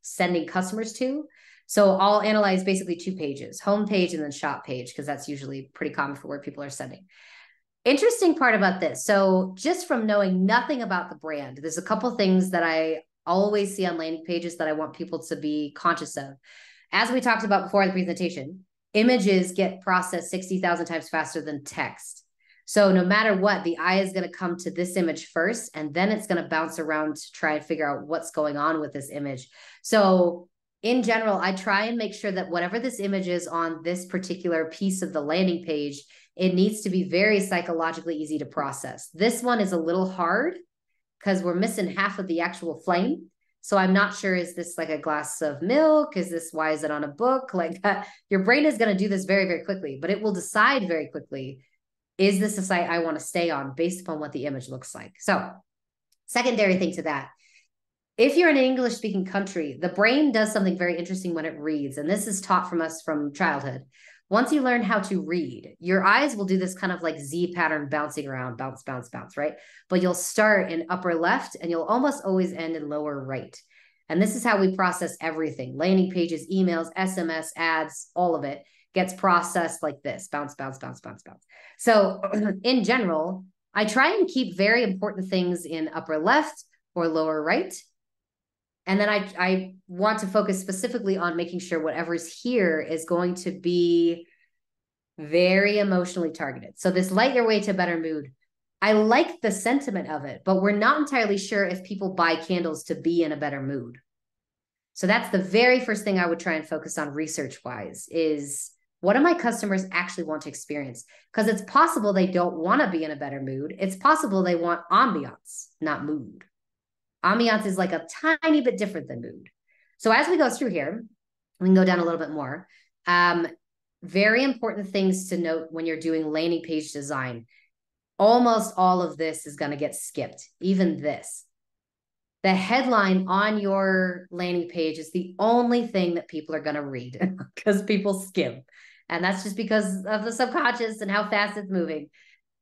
sending customers to. So I'll analyze basically 2 pages, home page and then shop page, because that's usually pretty common for where people are sending. Interesting part about this. So just from knowing nothing about the brand, there's a couple things that I always see on landing pages that I want people to be conscious of. As we talked about before in the presentation, images get processed 60,000 times faster than text. So no matter what, the eye is going to come to this image first, and then it's going to bounce around to try and figure out what's going on with this image. So in general, I try and make sure that whatever this image is on this particular piece of the landing page, it needs to be very psychologically easy to process. This one is a little hard because we're missing half of the actual flame. So I'm not sure, is this like a glass of milk? Why is it on a book? Like your brain is going to do this very, very quickly, but it will decide very quickly, is this a site I want to stay on based upon what the image looks like? So secondary thing to that, if you're in an English speaking country, the brain does something very interesting when it reads. And this is taught from us from childhood. Once you learn how to read, your eyes will do this kind of like Z pattern bouncing around, bounce, bounce, bounce, right? But you'll start in upper left and you'll almost always end in lower right. And this is how we process everything. Landing pages, emails, SMS, ads, all of it gets processed like this, bounce, bounce, bounce, bounce, bounce. So in general, I try and keep very important things in upper left or lower right. And then I want to focus specifically on making sure whatever's here is going to be very emotionally targeted. So this light your way to a better mood, I like the sentiment of it, but we're not entirely sure if people buy candles to be in a better mood. So that's the very first thing I would try and focus on research-wise is, what do my customers actually want to experience? Because it's possible they don't want to be in a better mood. It's possible they want ambiance, not mood. Ambiance is like a tiny bit different than mood. So as we go through here, we can go down a little bit more. Very important things to note when you're doing landing page design. Almost all of this is going to get skipped, even this. the headline on your landing page is the only thing that people are going to read because people skim. And that's just because of the subconscious and how fast it's moving.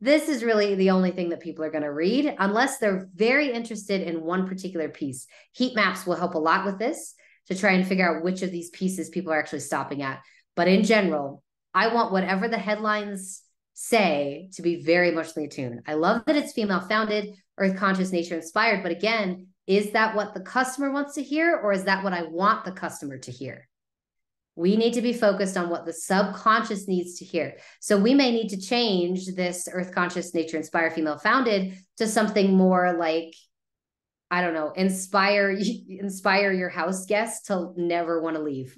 This is really the only thing that people are going to read unless they're very interested in one particular piece. Heat maps will help a lot with this to try and figure out which of these pieces people are actually stopping at. But in general, I want whatever the headlines say to be very emotionally attuned. I love that it's female founded, earth conscious, nature inspired. But again, is that what the customer wants to hear, or is that what I want the customer to hear? We need to be focused on what the subconscious needs to hear. So we may need to change this earth conscious, nature inspired, female founded to something more like, I don't know, inspire your house guests to never want to leave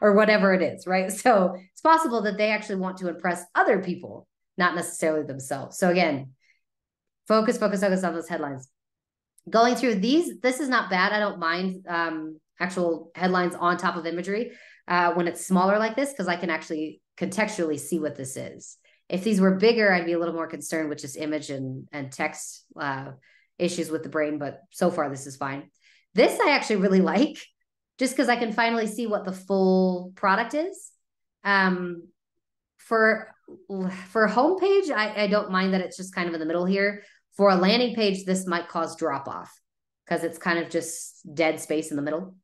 or whatever it is, right? So it's possible that they actually want to impress other people, not necessarily themselves. So again, focus on those headlines. Going through these, this is not bad. I don't mind actual headlines on top of imagery when it's smaller like this, because I can actually contextually see what this is. If these were bigger, I'd be a little more concerned with just image and text issues with the brain, but so far this is fine. This I actually really like, just because I can finally see what the full product is. For homepage, I don't mind that it's just kind of in the middle here. For a landing page, this might cause drop off because it's kind of just dead space in the middle.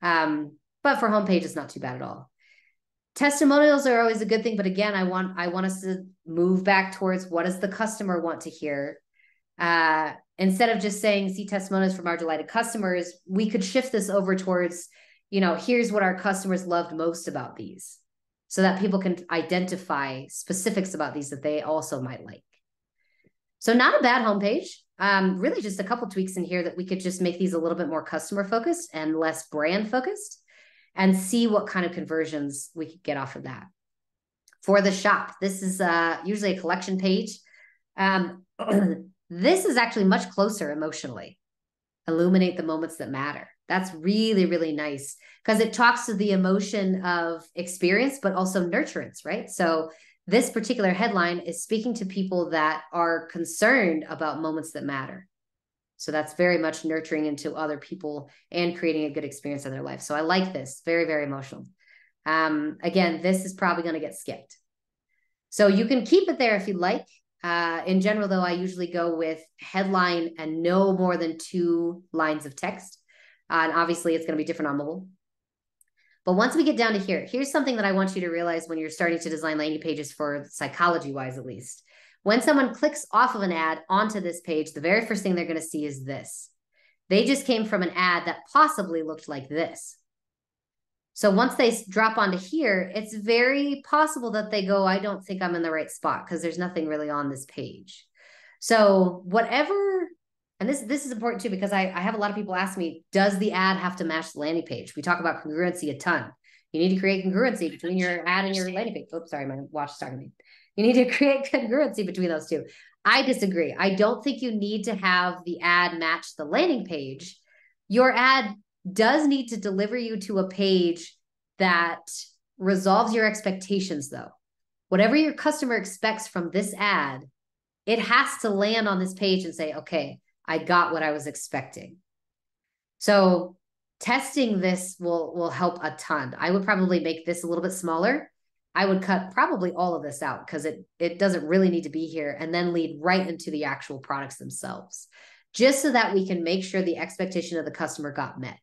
But for homepage, it's not too bad at all. Testimonials are always a good thing, but again, I want us to move back towards what does the customer want to hear. Instead of just saying, see testimonials from our delighted customers, we could shift this over towards, here's what our customers loved most about these, so that people can identify specifics about these that they also might like. So not a bad homepage. Really just a couple tweaks in here that we could just make these a little bit more customer focused and less brand focused, and see what kind of conversions we could get off of that. For the shop, this is usually a collection page. This is actually much closer emotionally. Illuminate the moments that matter. That's really, really nice because it talks to the emotion of experience, but also nurturance, right? So this particular headline is speaking to people that are concerned about moments that matter. So that's very much nurturing into other people and creating a good experience in their life. So I like this, very, very emotional. Again, this is probably going to get skipped. So you can keep it there if you'd like. In general, though, I usually go with headline and no more than 2 lines of text. And obviously it's going to be different on mobile. But once we get down to here, here's something that I want you to realize when you're starting to design landing pages, for psychology-wise at least. When someone clicks off of an ad onto this page, the very first thing they're going to see is this. They just came from an ad that possibly looked like this. So once they drop onto here, it's very possible that they go, I don't think I'm in the right spot because there's nothing really on this page. So whatever, and this is important too, because I have a lot of people ask me, does the ad have to match the landing page? We talk about congruency a ton. You need to create congruency between your ad and your landing page. Oops, sorry, my watch is talking to me. You need to create congruency between those two. I disagree. I don't think you need to have the ad match the landing page. Your ad does need to deliver you to a page that resolves your expectations, though. Whatever your customer expects from this ad, it has to land on this page and say, okay, I got what I was expecting. So testing this will help a ton. I would probably make this a little bit smaller. I would cut probably all of this out because it doesn't really need to be here, and then lead right into the actual products themselves, just so that we can make sure the expectation of the customer got met.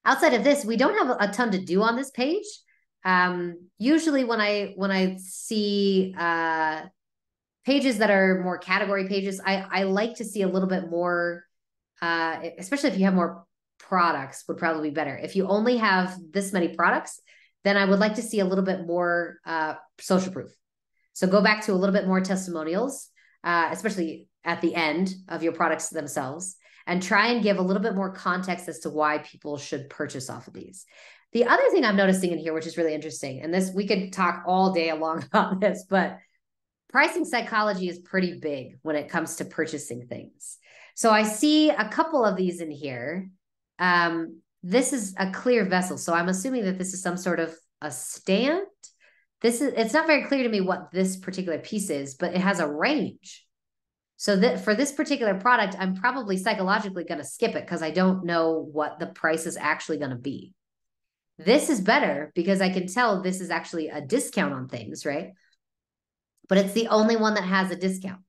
Outside of this, we don't have a ton to do on this page. Usually when I see pages that are more category pages, I like to see a little bit more, especially if you have more products, would probably be better. If you only have this many products, then I would like to see a little bit more social proof. So go back to a little bit more testimonials, especially at the end of your products themselves, and try and give a little bit more context as to why people should purchase off of these. The other thing I'm noticing in here, which is really interesting, and this we could talk all day long about this, but pricing psychology is pretty big when it comes to purchasing things. So I see a couple of these in here. This is a clear vessel. So I'm assuming that this is some sort of a stand. It's not very clear to me what this particular piece is, but it has a range. So that for this particular product, I'm probably psychologically going to skip it because I don't know what the price is actually going to be. This is better because I can tell this is actually a discount on things, right? But it's the only one that has a discount.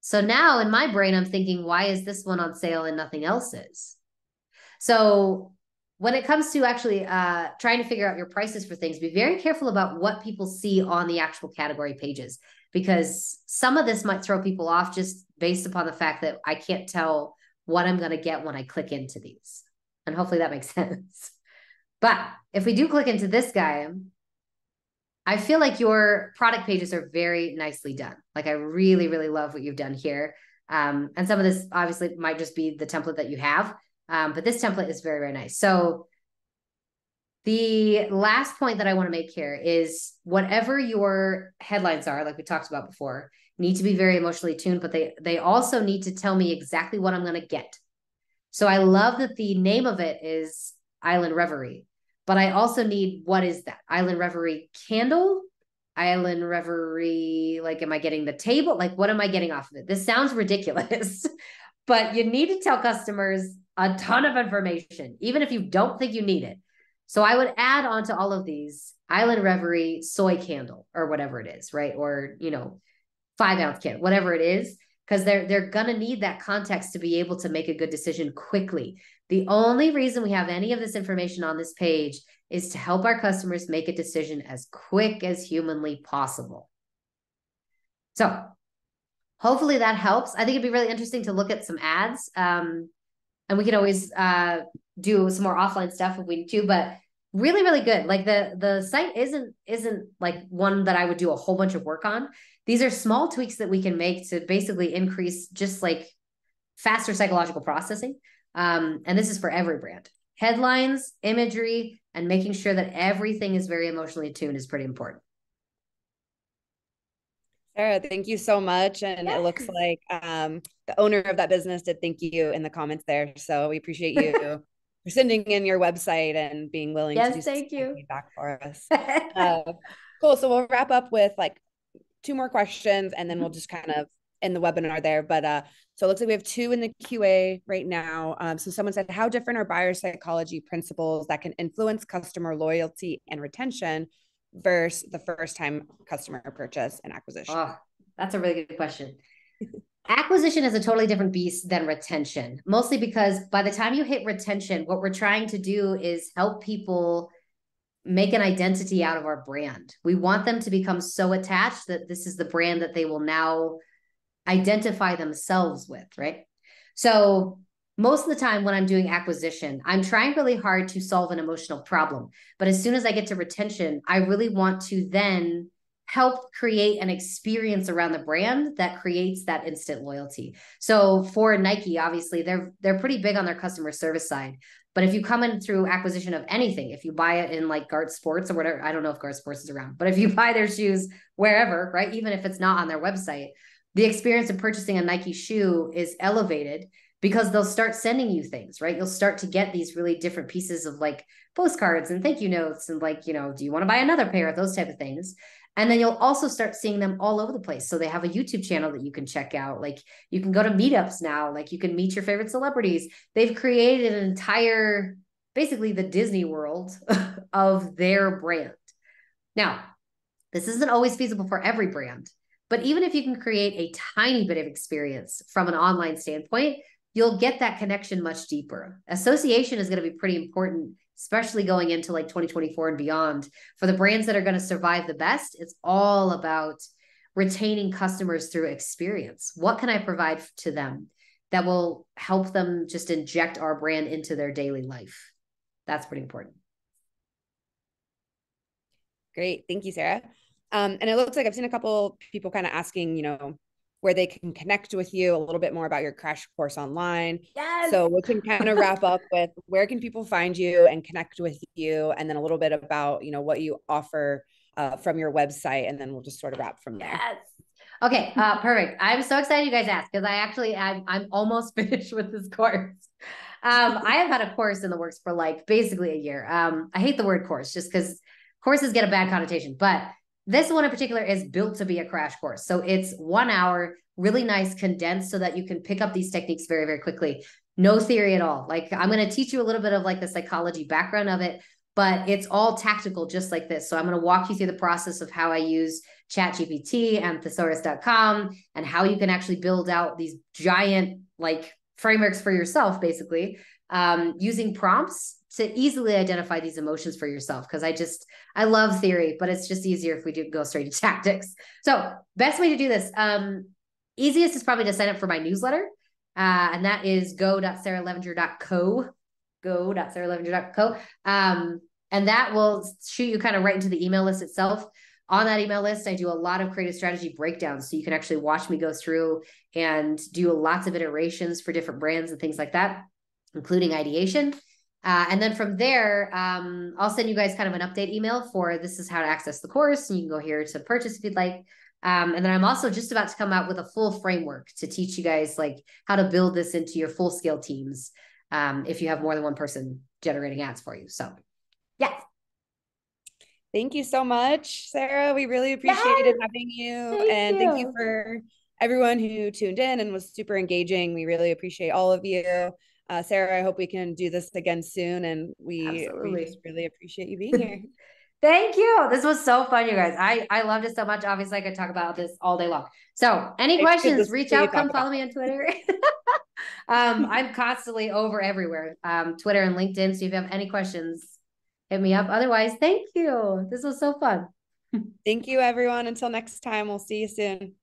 So now in my brain, I'm thinking, why is this one on sale and nothing else is? So when it comes to actually trying to figure out your prices for things, be very careful about what people see on the actual category pages, because some of this might throw people off just based upon the fact that I can't tell what I'm going to get when I click into these. And hopefully that makes sense. But if we do click into this guy, I feel like your product pages are very nicely done. Like I really, really love what you've done here. And some of this obviously might just be the template that you have. But this template is very, very nice. So the last point that I want to make here is whatever your headlines are, like we talked about before, need to be very emotionally tuned, but they also need to tell me exactly what I'm going to get. So I love that the name of it is Island Reverie, but I also need, what is that? Island Reverie candle? Island Reverie, like, am I getting the table? Like, what am I getting off of it? This sounds ridiculous, but you need to tell customers a ton of information, even if you don't think you need it. So I would add on to all of these Island Reverie soy candle or whatever it is, right? Or, 5-ounce candle, whatever it is, because they're going to need that context to be able to make a good decision quickly. The only reason we have any of this information on this page is to help our customers make a decision as quick as humanly possible. So hopefully that helps. I think it'd be really interesting to look at some ads. And we can always do some more offline stuff if we need to, but really, really good. Like the site isn't like one that I would do a whole bunch of work on. These are small tweaks that we can make to basically increase just like faster psychological processing. And this is for every brand. Headlines, imagery, and making sure that everything is very emotionally attuned is pretty important. Sarah, thank you so much. And it looks like the owner of that business did thank you in the comments there. So we appreciate you for sending in your website and being willing to do some Thank you. feedback for us. Cool. So we'll wrap up with like 2 more questions and then we'll just kind of end the webinar there. But so it looks like we have 2 in the QA right now. So someone said, how different are buyer psychology principles that can influence customer loyalty and retention versus the first time customer purchase and acquisition? Oh, that's a really good question. Acquisition is a totally different beast than retention, mostly because by the time you hit retention, what we're trying to do is help people make an identity out of our brand. We want them to become so attached that this is the brand that they will now identify themselves with, right? So most of the time when I'm doing acquisition, I'm trying really hard to solve an emotional problem. But as soon as I get to retention, I really want to then help create an experience around the brand that creates that instant loyalty. So for Nike, obviously, they're pretty big on their customer service side. But if you come in through acquisition of anything, if you buy it in like Gart Sports or whatever, I don't know if Gart Sports is around, but if you buy their shoes wherever, right, even if it's not on their website, the experience of purchasing a Nike shoe is elevated because they'll start sending you things, right? You'll start to get these really different pieces of like postcards and thank you notes and like, do you want to buy another pair of those type of things? And then you'll also start seeing them all over the place. So they have a YouTube channel that you can check out. Like you can go to meetups now, like you can meet your favorite celebrities. They've created an entire, basically the Disney world of their brand. Now, this isn't always feasible for every brand, but even if you can create a tiny bit of experience from an online standpoint, you'll get that connection much deeper. Association is going to be pretty important, especially going into like 2024 and beyond. For the brands that are going to survive the best, it's all about retaining customers through experience. What can I provide to them that will help them just inject our brand into their daily life? That's pretty important. Great. Thank you, Sarah. And it looks like I've seen a couple people kind of asking, where they can connect with you, a little bit more about your crash course online. Yes. So we can kind of wrap up with where can people find you and connect with you, and then a little bit about, what you offer from your website, and then we'll just sort of wrap from there. Yes. Okay, perfect. I'm so excited you guys asked because I'm almost finished with this course. I have had a course in the works for like basically a year. I hate the word course just because courses get a bad connotation, but This one in particular is built to be a crash course. So it's 1 hour, really nice, condensed so that you can pick up these techniques very, very quickly. No theory at all. Like I'm going to teach you a little bit of like the psychology background of it, but it's all tactical, just like this. So I'm going to walk you through the process of how I use ChatGPT and thesaurus.com and how you can actually build out these giant like frameworks for yourself, basically, using prompts to easily identify these emotions for yourself. Because I love theory, but it's just easier if we do go straight to tactics. So best way to do this, easiest is probably to sign up for my newsletter. And that is go.sarahlevinger.co, go.sarahlevinger.co. And that will shoot you kind of right into the email list itself. On that email list, I do a lot of creative strategy breakdowns. So you can actually watch me go through and do lots of iterations for different brands and things like that, including ideation. And then from there, I'll send you guys kind of an update email for this is how to access the course. And you can go here to purchase if you'd like. And then I'm also just about to come out with a full framework to teach you guys like how to build this into your full scale teams. If you have more than one person generating ads for you. So yeah. Thank you so much, Sarah. We really appreciated having you. And thank you for everyone who tuned in and was super engaging. We really appreciate all of you. Sarah, I hope we can do this again soon. And we just really appreciate you being here. Thank you. This was so fun, you guys. I loved it so much. Obviously, I could talk about this all day long. So any questions, reach out, come follow me on Twitter. I'm constantly over everywhere, Twitter and LinkedIn. So if you have any questions, hit me up. Otherwise, thank you. This was so fun. Thank you, everyone. Until next time, we'll see you soon.